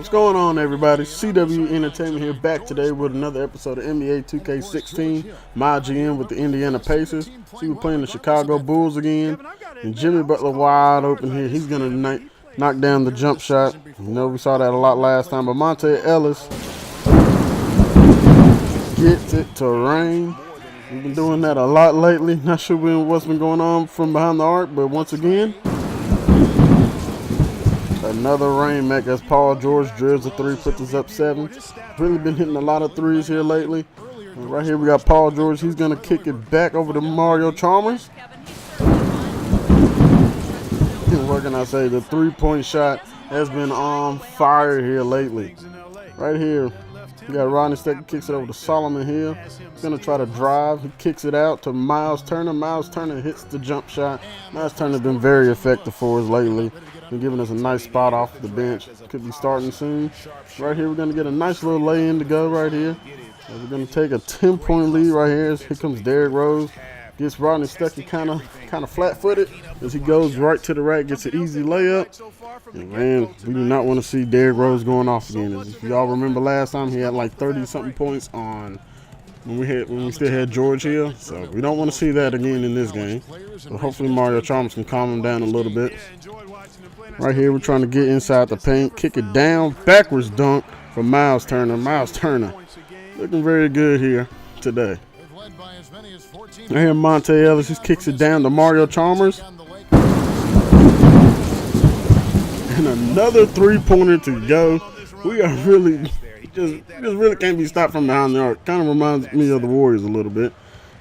What's going on, everybody? CW Entertainment here, back today with another episode of NBA 2K16 MyGM with the Indiana Pacers. See, we're playing the Chicago Bulls again, and Jimmy Butler wide open here. He's gonna knock down the jump shot. You know, we saw that a lot last time, but Monte Ellis gets it to rain. We've been doing that a lot lately. Not sure what's been going on from behind the arc, but once again, another rain make as Paul George drills a three, puts us up 7. Really been hitting a lot of threes here lately. And right here we got Paul George. He's going to kick it back over to Mario Chalmers. And what can I say? The three-point shot has been on fire here lately. Right here, we got Rodney Stecker, kicks it over to Solomon Hill. He's going to try to drive. He kicks it out to Miles Turner. Miles Turner hits the jump shot. Miles Turner's been very effective for us lately. Been giving us a nice spot off the bench. Could be starting soon. Right here, we're going to get a nice little lay-in to go right here. And we're going to take a 10-point lead right here. Here comes Derrick Rose. Gets Rodney Stecker kind of flat-footed as he goes right to the rack, gets an easy layup. And man, we do not want to see Derrick Rose going off again. As if y'all remember last time, he had like 30-something points on when we still had George Hill. So we don't want to see that again in this game. But hopefully Mario Chalmers can calm him down a little bit. Right here, we're trying to get inside the paint, kick it down, backwards dunk from Miles Turner. Miles Turner looking very good here today. I hear Monte Ellis, he kicks it down to Mario Chalmers. And another three-pointer to go. We are really, just really can't be stopped from behind the arc. Kind of reminds me of the Warriors a little bit.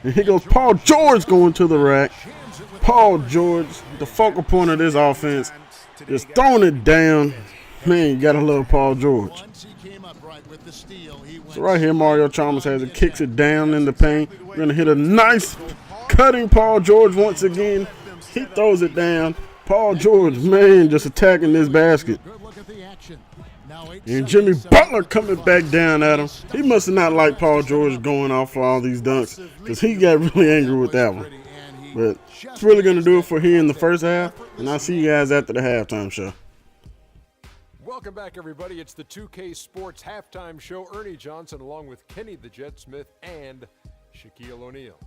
And here goes Paul George going to the rack. Paul George, the focal point of this offense, just throwing it down. Man, you gotta love Paul George. So right here, Mario Chalmers has it, kicks it down in the paint. We're gonna hit a nice cutting Paul George once again. He throws it down. Paul George, man, just attacking this basket. And Jimmy Butler coming back down at him. He must have not liked Paul George going off for all these dunks, because he got really angry with that one. But it's really going to do it for here in the first half, and I'll see you guys after the halftime show. Welcome back, everybody. It's the 2K Sports Halftime Show. Ernie Johnson along with Kenny the Jet Smith and Shaquille O'Neal.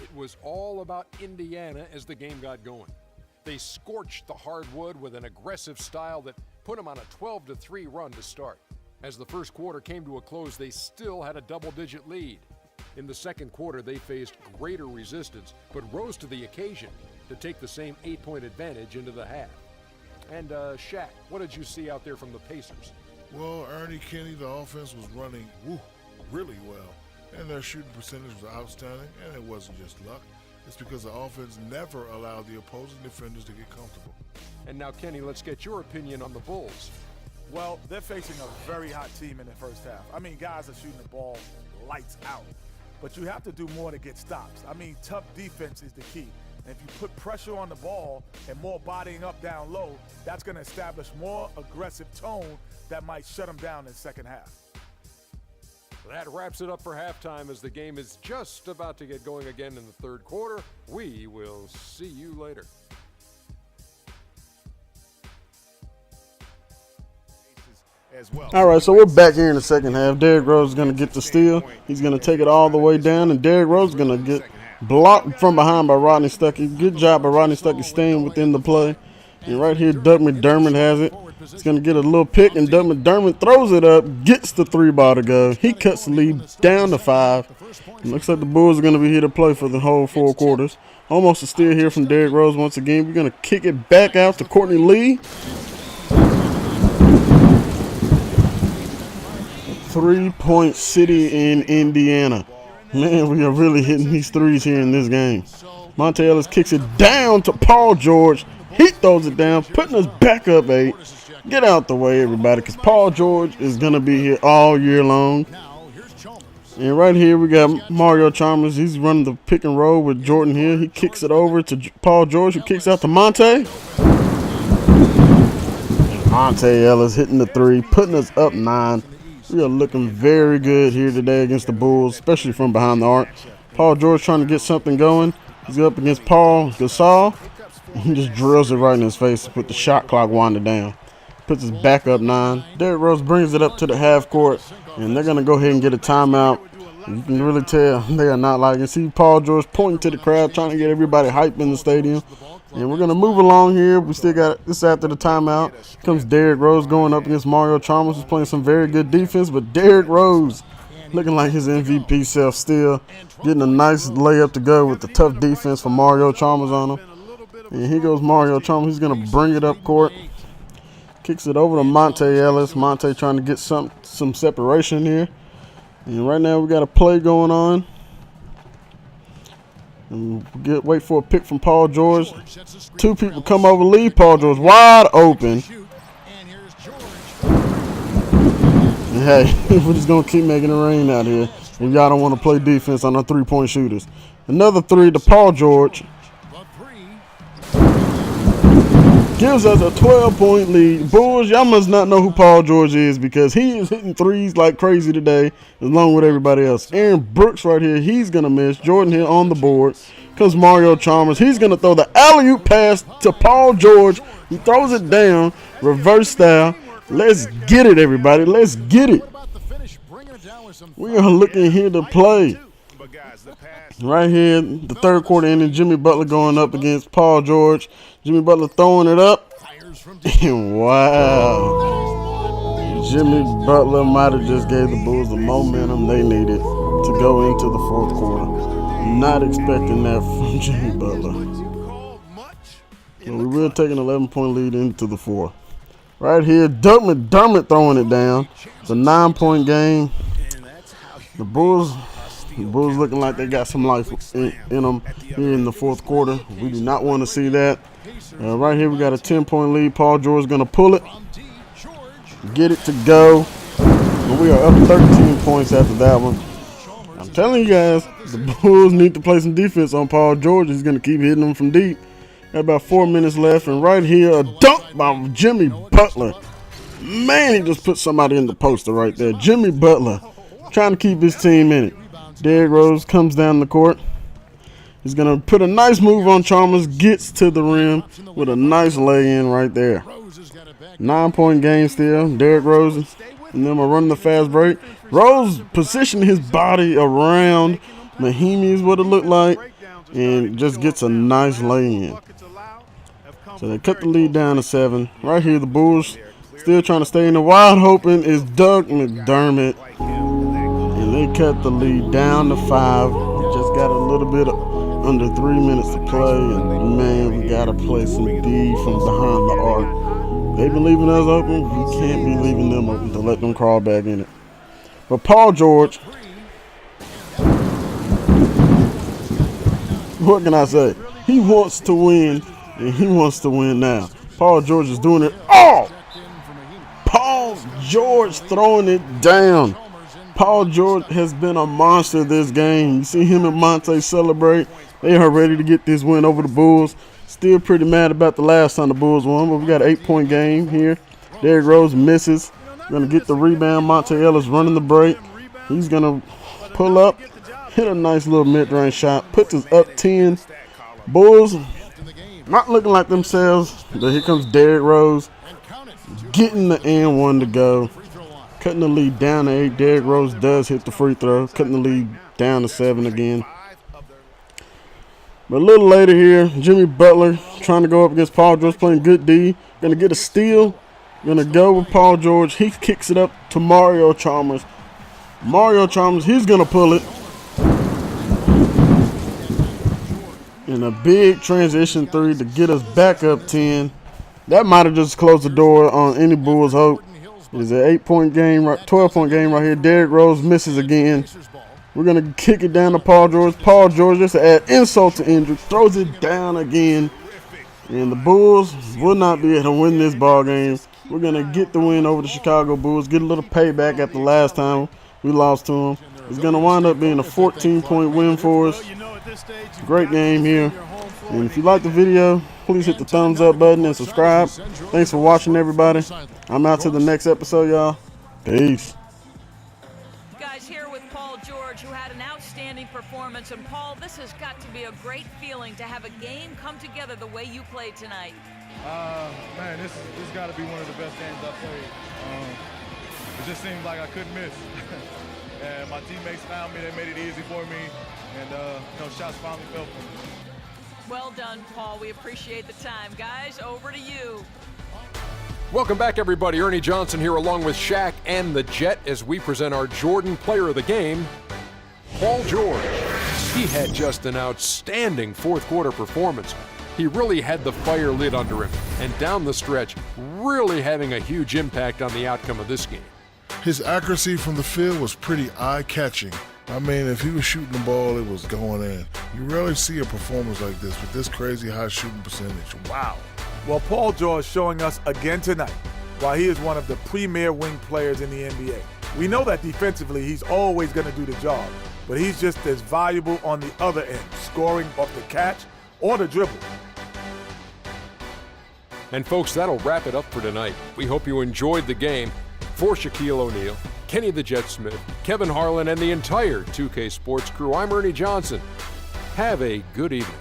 It was all about Indiana as the game got going. They scorched the hardwood with an aggressive style that put them on a 12-3 run to start. As the first quarter came to a close, they still had a double-digit lead. In the second quarter, they faced greater resistance, but rose to the occasion to take the same 8-point advantage into the half. And Shaq, what did you see out there from the Pacers? Well, Ernie, Kenny, the offense was running really well, and their shooting percentage was outstanding, and it wasn't just luck. It's because the offense never allowed the opposing defenders to get comfortable. And now, Kenny, let's get your opinion on the Bulls. Well, they're facing a very hot team in the first half. I mean, guys are shooting the ball lights out. But you have to do more to get stops. I mean, tough defense is the key. And if you put pressure on the ball and more bodying up down low, that's going to establish more aggressive tone that might shut them down in the second half. That wraps it up for halftime as the game is just about to get going again in the third quarter. We will see you later. All right, so we're back here in the second half. Derrick Rose is going to get the steal. He's going to take it all the way down, and Derrick Rose is going to get blocked from behind by Rodney Stecker. Good job by Rodney Stecker staying within the play. And right here, Doug McDermott has it. He's going to get a little pick, and Doug McDermott throws it up, gets the three ball to go. He cuts the lead down to 5. It looks like the Bulls are going to be here to play for the whole 4 quarters. Almost a steal here from Derrick Rose once again. We're going to kick it back out to Courtney Lee. 3-point city in Indiana. Man, we are really hitting these threes here in this game. Monte Ellis kicks it down to Paul George. He throws it down, putting us back up 8. Get out the way, everybody, because Paul George is going to be here all year long. And right here we got Mario Chalmers. He's running the pick and roll with Jordan Hill. He kicks it over to Paul George, who kicks out to Monte. Monte Ellis hitting the 3, putting us up 9. We are looking very good here today against the Bulls, especially from behind the arc. Paul George trying to get something going. He's up against Paul Gasol. He just drills it right in his face with the shot clock winding down. puts his back up 9. Derrick Rose brings it up to the half court, and they're going to go ahead and get a timeout. You can really tell they are not liking. See Paul George pointing to the crowd, trying to get everybody hyped in the stadium. And we're going to move along here. We still got this after the timeout. Comes Derrick Rose going up against Mario Chalmers, who's playing some very good defense. But Derrick Rose looking like his MVP self still. Getting a nice layup to go with the tough defense for Mario Chalmers on him. And here goes Mario Chalmers. He's going to bring it up court. Kicks it over to Monte Ellis. Monte trying to get some separation here. And right now we got a play going on. And wait for a pick from Paul George. 2 people come over, leave Paul George wide open. And hey, we're just going to keep making it rain out here. If y'all don't want to play defense on our 3-point shooters. Another 3 to Paul George. Gives us a 12-point lead. Bulls, y'all must not know who Paul George is because he is hitting threes like crazy today along with everybody else. Aaron Brooks right here, he's going to miss. Jordan Hill on the board. Comes Mario Chalmers. He's going to throw the alley-oop pass to Paul George. He throws it down, reverse style. Let's get it, everybody. Let's get it. We are looking here to play. Right here, the third quarter ending, Jimmy Butler going up against Paul George. Jimmy Butler throwing it up. And wow. Jimmy Butler might have just gave the Bulls the momentum they needed to go into the fourth quarter. Not expecting that from Jimmy Butler. But we will take an 11-point lead into the fourth. Right here, Doug McDermott throwing it down. It's a 9-point game. The Bulls looking like they got some life in them here in the fourth quarter. We do not want to see that. Right here we got a 10-point lead. Paul George is going to pull it. Get it to go. And we are up 13 points after that one. I'm telling you guys, the Bulls need to play some defense on Paul George. He's going to keep hitting them from deep. Got about 4 minutes left. And right here, a dunk by Jimmy Butler. Man, he just put somebody in the poster right there. Jimmy Butler trying to keep his team in it. Derrick Rose comes down the court. He's going to put a nice move on Chalmers, gets to the rim with a nice lay-in right there. 9-point game still. Derrick Rose and them are running the fast break. Rose positioned his body around Mahimi is what it looked like, and just gets a nice lay-in. So they cut the lead down to 7. Right here, the Bulls still trying to stay in the wide open is Doug McDermott. And they cut the lead down to 5. We just got a little bit under 3 minutes to play. And man, we got to play some D from behind the arc. They've been leaving us open. We can't be leaving them open to let them crawl back in it. But Paul George, what can I say? He wants to win, and he wants to win now. Paul George is doing it all. Paul George throwing it down. Paul George has been a monster this game. You see him and Monte celebrate. They are ready to get this win over the Bulls. Still pretty mad about the last time the Bulls won, but we got an 8-point game here. Derrick Rose misses. Going to get the rebound. Monte Ellis running the break. He's going to pull up, hit a nice little mid-range shot, puts us up 10. Bulls not looking like themselves, but here comes Derrick Rose getting the and one to go. Cutting the lead down to 8. Derrick Rose does hit the free throw. Cutting the lead down to 7 again. But a little later here, Jimmy Butler trying to go up against Paul George, playing good D. Going to get a steal. Going to go with Paul George. He kicks it up to Mario Chalmers. Mario Chalmers, he's going to pull it. And a big transition 3 to get us back up 10. That might have just closed the door on any Bulls' hope. It is an 8-point game, 12-point game right here. Derrick Rose misses again. We're going to kick it down to Paul George. Paul George, just to add insult to injury, throws it down again. And the Bulls will not be able to win this ball game. We're going to get the win over the Chicago Bulls, get a little payback after last time we lost to them. It's going to wind up being a 14-point win for us. Great game here. And if you like the video, please hit the thumbs up button and subscribe. Thanks for watching, everybody. I'm out to the next episode, y'all. Peace. Guys, here with Paul George, who had an outstanding performance. performance. And Paul, this has got to be a great feeling to have a game come together the way you played tonight. Man, this got to be one of the best games I've played. It just seemed like I couldn't miss. And my teammates found me. They made it easy for me. And, shots finally fell for me. Well done, Paul. We appreciate the time. Guys, over to you. Welcome back, everybody. Ernie Johnson here along with Shaq and the Jet as we present our Jordan Player of the Game, Paul George. He had just an outstanding fourth quarter performance. He really had the fire lit under him, and down the stretch, really having a huge impact on the outcome of this game. His accuracy from the field was pretty eye-catching. I mean, if he was shooting the ball, it was going in. You rarely see a performance like this with this crazy high shooting percentage. Wow. Well, Paul George showing us again tonight why he is one of the premier wing players in the NBA. We know that defensively he's always going to do the job, but he's just as valuable on the other end, scoring off the catch or the dribble. And folks, that'll wrap it up for tonight. We hope you enjoyed the game. For Shaquille O'Neal, Kenny the Jet Smith, Kevin Harlan, and the entire 2K Sports crew, I'm Ernie Johnson. Have a good evening.